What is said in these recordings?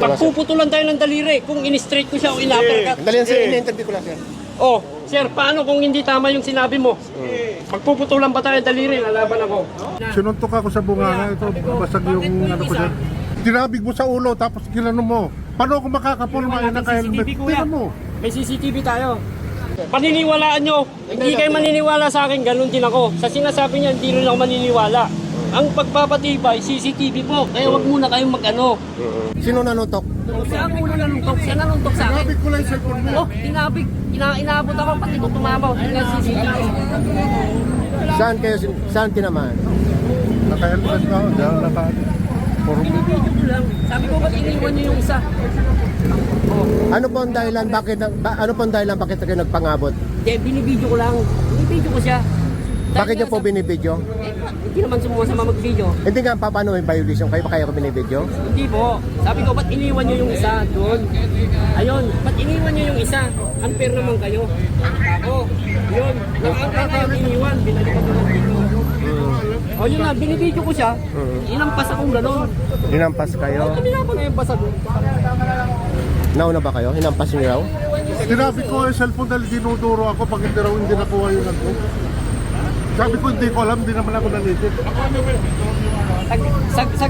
Pagpuputulan tayo ng daliri kung in-straight ko siya o in-uppercut. Dali yan sir, in-interview ko lang sir. Oh, sir, paano kung hindi tama yung sinabi mo? Pagpuputulan ba tayo ng daliri, lalaban ako. Sinuntok ako sa bunganga, ito basag yung ano ko dyan. Tinabig mo sa ulo tapos ginano mo. Paano ako makakapulma yun naka-helmet? Tingnan mo. May CCTV tayo. Paniniwalaan nyo. Hindi kayo maniniwala sa akin, ganun din ako. Sa sinasabi niya, hindi rin ako maniniwala. Ang pagpapatibay, CCTV po. Kaya wag muna kayong mag-ano. Sino nanuntok? Siya ang ulo nanuntok. Siya nanuntok sa akin. Tinabig ko lang yung cellphone mo. Oh, tinabig. Inaabot ako, pati ko tumamaw. Tingnan CCTV. Saan tinamaan? Naka-helmet ka, dahil Binibidyo ko lang. Sabi ko, ba't iniwan niyo yung isa? Ano po ang dahilan bakit kayo nagpangabot? Hindi, binibidyo ko lang. Binibidyo ko siya. Bakit niyo po binibidyo? Hindi naman sumasama mag-video. Hindi nga paano may violation kayo pa kaya ko binibidyo? Hindi po. Sabi ko, ba't iniwan niyo yung isa doon? Ayun, ba't iniwan niyo yung isa? Unfair naman kayo. Oh, yun. Nakaangka kayo iniwan. Binalikan ko lang dito. O yun na, binibidyo ko siya. Inampas akong gano'n. Hinampas kayo? Kanina ko na yung basa doon. Nauna ba kayo? Hinampas niyo raw? Tinabig ko yung cellphone dahil dinuduro ako pag hindi raw hindi nakuha yung nagpo. Sabi ko hindi ko alam, hindi naman ako naligid. Sa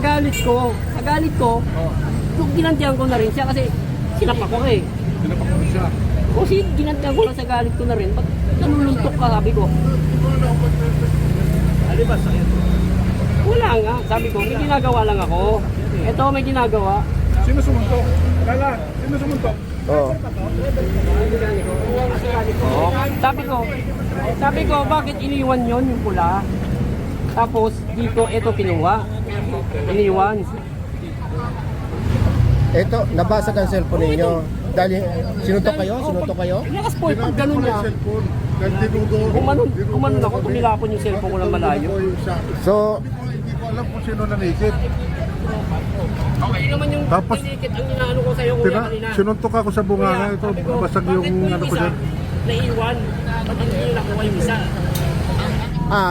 galit ko, yung ginantihan ko na rin siya kasi sinapak ko eh. Tinapak ko siya. O ginantihan ko lang sa galit ko na rin. Ba't nanununtok ka, sabi ko? Alibas, wala nga, sabi ko, may ginagawa lang ako. Ito, may ginagawa. Sino sumuntok? Kala, sino sumuntok? Oo. Sabi ko, bakit iniwan yon yung pula? Tapos, dito, ito kinuha. Iniwan. Ito, nabasag ang cellphone ninyo. Dahil sinuntok kayo? Lakas po, pag gano'n niya. Cellphone. Dahil dinuduro. Kumanon ako, tumilapon yung cellphone ko lang malayo. So, Hindi ko alam kung sino naligid. Okay naman yung Tapos, tinikit ang inaano ko sa'yo kuya kanina. Sinuntok ako sa bunganga, ito basag yung ano ko dyan. Naiwan. Ba't hindi nyo nakuha yung isa?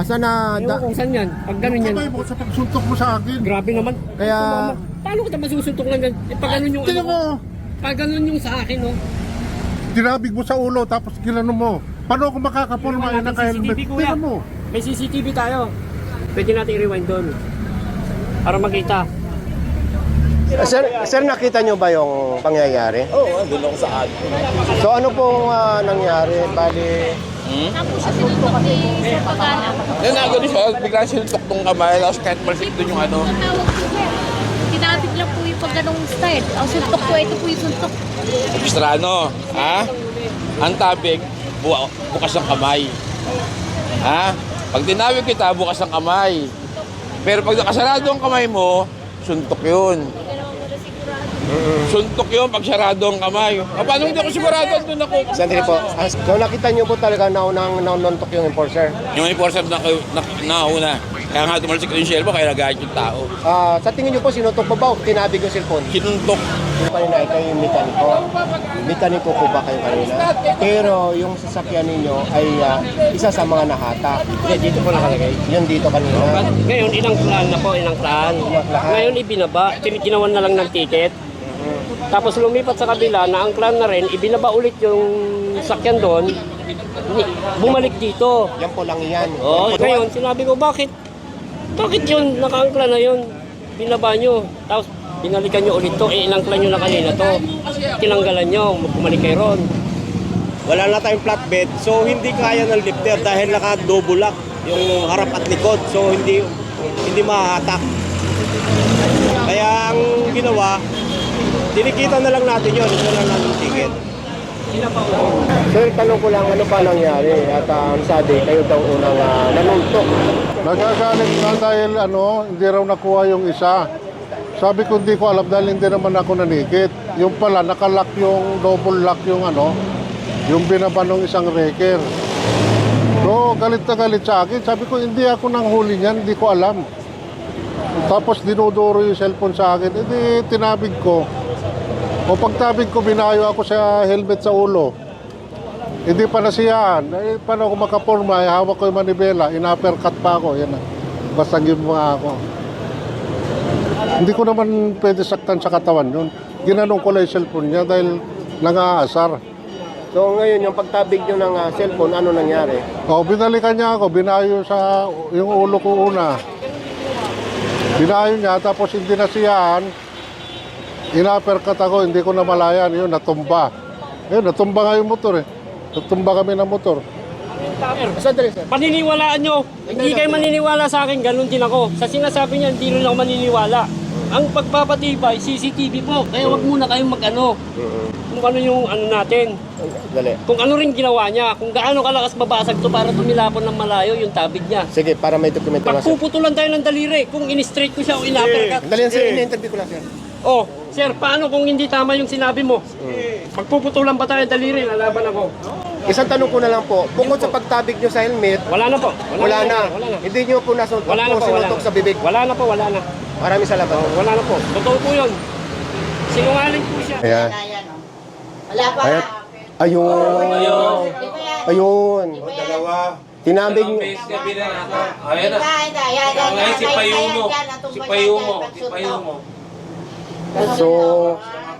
sana Ewan kung saan yan. Pag gano'n yan. Sabay mo sa pagsuntok mo sa akin. Grabe naman. Kaya- Paano kita masusuntok lang yan? Pag gano'n yung Tingnan mo, pag gano'n yung sa akin, no? tinabig mo sa ulo tapos ginano mo. Paano ako makakapulma yun naka-helmet? CCTV, kuya. Tingnan mo. May CCTV tayo. Pwede natin i-rewind doon. Para makita. Sir, nakita nyo ba yung pangyayari? Oo, doon ako sa ad. So ano pong nangyari? Bali, Tapos sinuntok ni Sir Pagana. Yan na, gano'n siya. Bigla sinuntok tong kamay. Tapos kahit malsik doon yung ano. Tawag ko sir. Tinapit lang po yung pag ganong style. Ang suntok ko, ito po yung suntok. Pastrano. Ha? Ang tabig, bukas ng kamay. Ha? Pag tinawag kita, bukas ng kamay. Pero pag nakasarado ang kamay mo, suntok yun. Suntok yun pag sarado ang kamay. Paano hindi ako sigurado? Doon ako. sandali po. So nakita nyo po talaga naunang yung enforcer. Yung enforcer na nauna. Kaya nga tumalsik yung shell mo, kaya nagahit yung tao. Sa tingin nyo po, sinuntok pa ba o tinabig yung cellphone? Sinuntok. Yung kanina, ikaw yung mekaniko. Mekaniko po ba kayo kanina? Pero yung sasakyan ninyo ay isa sa mga nahatak. Dito po nakalagay. Yun dito kanina. Ngayon, ilang plan na po, ilang plan. Ngayon, ibinaba. Ginawan na lang ng ticket. Tapos lumipat sa kabila, naangklan na rin, ibinaba ulit yung sakyan doon. Bumalik dito. Yan po lang yan. Oh, ngayon, sinabi ko, bakit yun, nakaangkla na yun, binaba nyo, tapos binalikan nyo ulit to, inangkla nyo na kanina to, tinanggalan nyo, bumalik kayo ron. Wala na tayong flatbed, so hindi kaya ng lifter dahil naka-double lock yung harap at likod, so hindi mahatak. Kaya ang ginawa, tinikita na lang natin yun, ito na lang yung ticket. Sir, tanong ko lang ano pa nangyari at sabi kayo daw unang nanuntok. Nagagalit na dahil hindi raw nakuha yung isa. Sabi ko hindi ko alam dahil hindi naman ako nanikit. Yung pala, nakalock yung double lock yung yung binaba ng isang wrecker. So, galit na galit sa akin. Sabi ko, hindi ako nang huli niyan, hindi ko alam. Tapos dinuduro yung cellphone sa akin. Hindi, tinabig ko. O pagtabig ko, binayo ako sa helmet sa ulo. Hindi pa nasiyaan. Paano ako makapurma? Hawak ko yung manibela. In-uppercut pa ako. Yan na. Basta mga ako. Hindi ko naman pwede saktan sa katawan yun. ginanong ko lang yung cellphone niya dahil nangaasar. So ngayon, yung pagtabig nyo ng cellphone, ano nangyari? O, binalikan niya ako, binayo sa yung ulo ko una. Binayo niya, tapos hindi nasiyaan. Ina-uppercut ako, hindi ko namalayan. Yun, natumba. Yun, natumba nga yung motor eh. Natumba kami ng motor. Sandali, sir. Paniniwalaan nyo. Hindi kayo maniniwala sa akin, ganun din ako. Sa sinasabi niya, hindi rin ako maniniwala. Ang pagpapatibay, CCTV po. Kaya wag muna kayong mag-ano. Kung ano yung ano natin. Dali. Kung ano rin ginawa niya. Kung gaano kalakas mabasag to para tumilapon ng malayo yung tabig niya. Sige, para may dokumento na, sir. Pagpuputulan tayo ng daliri. Kung in-straight ko siya o in-uppercut. Dali, sir. Ina-interview ko lang, sir. Oh, sir, paano kung hindi tama yung sinabi mo? Pagpuputulan ba tayo ng daliri? Lalaban ako. Isang tanong ko na lang po. Bukod sa pagtabig nyo sa helmet, Wala na po. wala na. Wala na. Hindi nyo po nasuntok Wala na o po. Wala sinuntok na. sa bibig. Wala na po. Wala na. Maraming salamat. Wala na po. Totoo po yun. Sinungaling po siya. Ayan. Wala pa. Ayan. Ayun. Ayun. Tinabig. Ayan na. Ayan, si Payumo. Si Payumo. Si Payumo.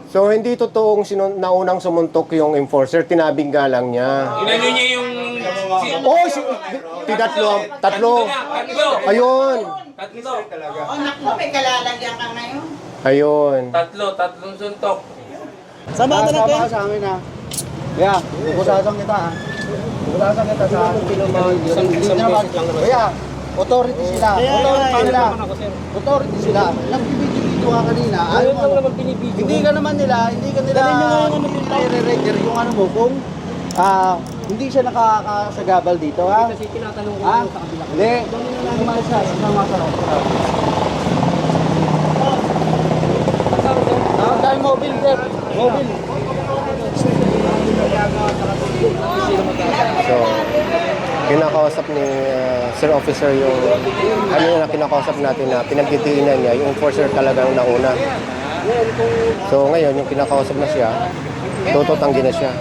So hindi totoong naunang sumuntok yung enforcer, tinabing galang niya. Inano niya yung... Oh, tatlo. Tatlo! Ayun. Tatlo! Oh, naku, may kalalagyan ka ngayon. Ayun. Tatlong suntok. Sama ka sa amin ha. Kaya, bukusasan kita ha. Bukusasan kita sa Kaya, authority sila. Authority sila. Nagbibidyo ka kanina. Ayaw mo. Hindi ka naman nila i-re-reger yung ano mo kung hindi siya nakakasagabal dito ha. Kasi tinatanong ko Ha? sa kabila. Hindi. Sumasa. Dahil mobile, sir. Mobile. So, kinakausap ni Sir Officer yung kanina na kinakausap natin na pinagtitiinan niya, yung enforcer talagang nauna. So ngayon, yung kinakausap na siya, tututanggi na siya.